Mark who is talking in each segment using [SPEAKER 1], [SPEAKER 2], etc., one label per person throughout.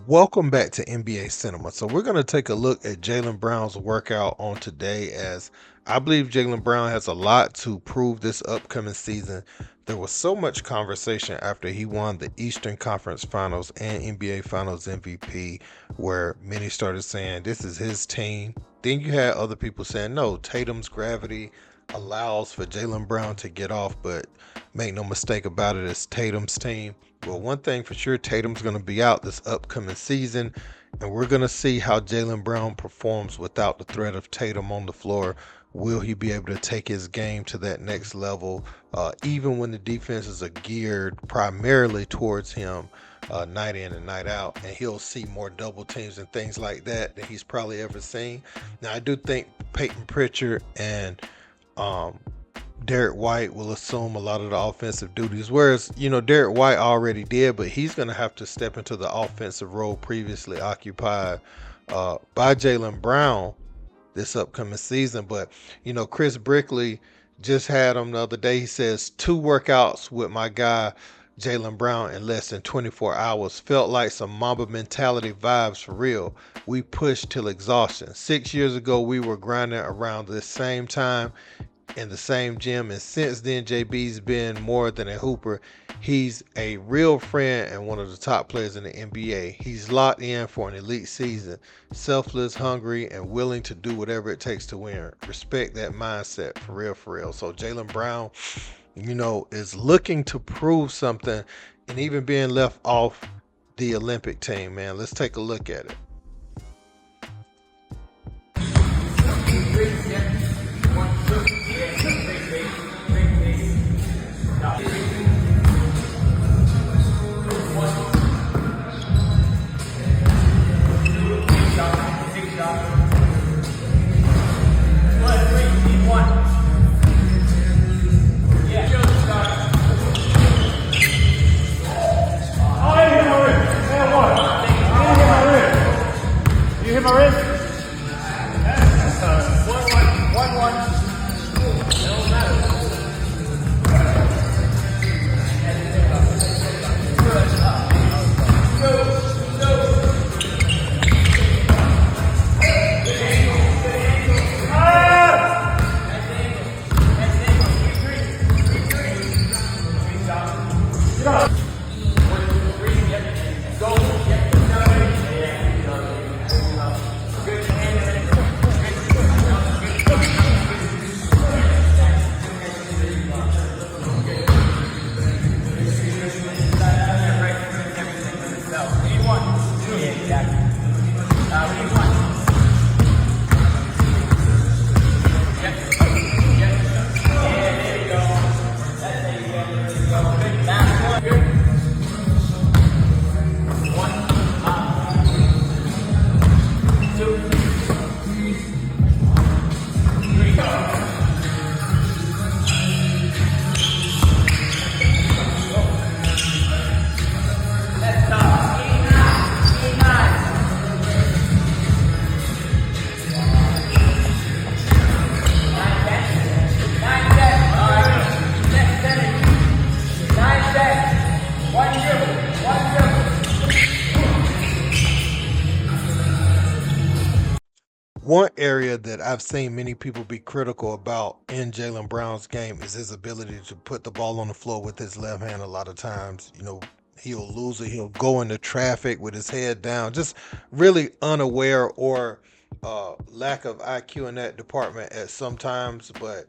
[SPEAKER 1] Welcome back to NBA Cinema. So we're going to take a look at Jaylen Brown's workout on today, as I believe Jaylen Brown has a lot to prove this upcoming season. There was so much conversation after he won the Eastern Conference Finals and NBA Finals MVP, where many started saying this is his team. Then you had other people saying no, Tatum's gravity allows for Jaylen Brown to get off, but make no mistake about it, it's Tatum's team. Well, one thing for sure, Tatum's going to be out this upcoming season, and we're going to see how Jaylen Brown performs without the threat of Tatum on the floor. Will he be able to take his game to that next level, even when the defenses are geared primarily towards him night in and night out, and he'll see more double teams and things like that than he's probably ever seen. Now, I do think Peyton Pritchard and um, Derek White will assume a lot of the offensive duties, whereas Derek White already did, but he's going to have to step into the offensive role previously occupied by Jaylen Brown this upcoming season. But Chris Brickley just had him the other day. He says 2 workouts with my guy Jaylen Brown in less than 24 hours felt like some Mamba mentality vibes for real. We pushed till exhaustion. 6 years ago, we were grinding around this same time in the same gym, and since then JB's been more than a hooper. He's a real friend and one of the top players in the NBA. He's locked in for an elite season, selfless, hungry, and willing to do whatever it takes to win. Respect that mindset, for real, for real. So Jaylen Brown, is looking to prove something, and even being left off the Olympic team, man. Let's take a look at it.
[SPEAKER 2] You hit my wrist? One.
[SPEAKER 1] One area that I've seen many people be critical about in Jaylen Brown's game is his ability to put the ball on the floor with his left hand. A lot of times, he'll lose it. He'll go into traffic with his head down, just really unaware, or lack of IQ in that department at sometimes. But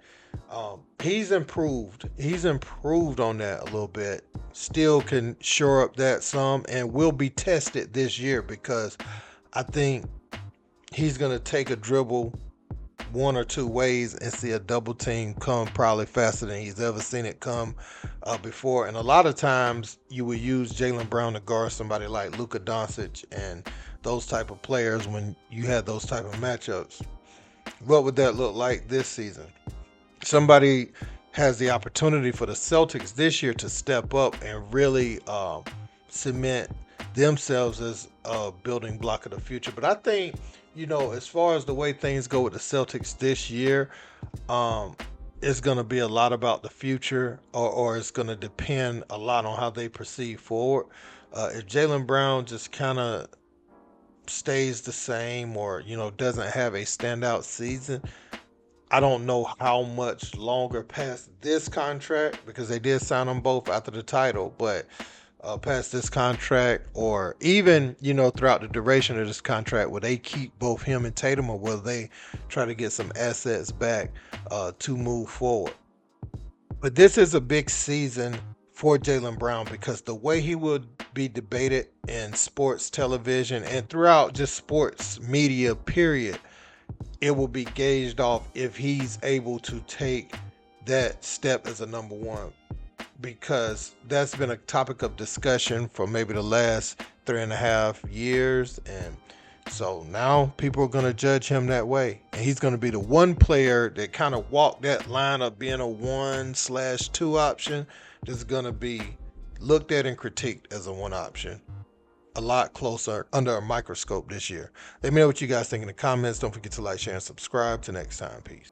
[SPEAKER 1] he's improved. He's improved on that a little bit. Still can shore up that some, and will be tested this year, because I think he's going to take a dribble one or two ways and see a double team come probably faster than he's ever seen it come before. And a lot of times you would use Jaylen Brown to guard somebody like Luka Doncic and those type of players when you had those type of matchups. What would that look like this season? Somebody has the opportunity for the Celtics this year to step up and really cement themselves as a building block of the future. But I think, as far as the way things go with the Celtics this year, it's going to be a lot about the future, or it's going to depend a lot on how they proceed forward. If Jaylen Brown just kind of stays the same or, doesn't have a standout season, I don't know how much longer past this contract, because they did sign them both after the title, but past this contract, or even, throughout the duration of this contract, will they keep both him and Tatum, or will they try to get some assets back to move forward? But this is a big season for Jaylen Brown, because the way he would be debated in sports television and throughout just sports media, period, it will be gauged off if he's able to take that step as a number one, because that's been a topic of discussion for maybe the last 3.5 years. And so now people are going to judge him that way. And he's going to be the one player that kind of walked that line of being a 1/2 option that's going to be looked at and critiqued as a one option a lot closer under a microscope this year. Let me know what you guys think in the comments. Don't forget to like, share, and subscribe. Till next time. Peace.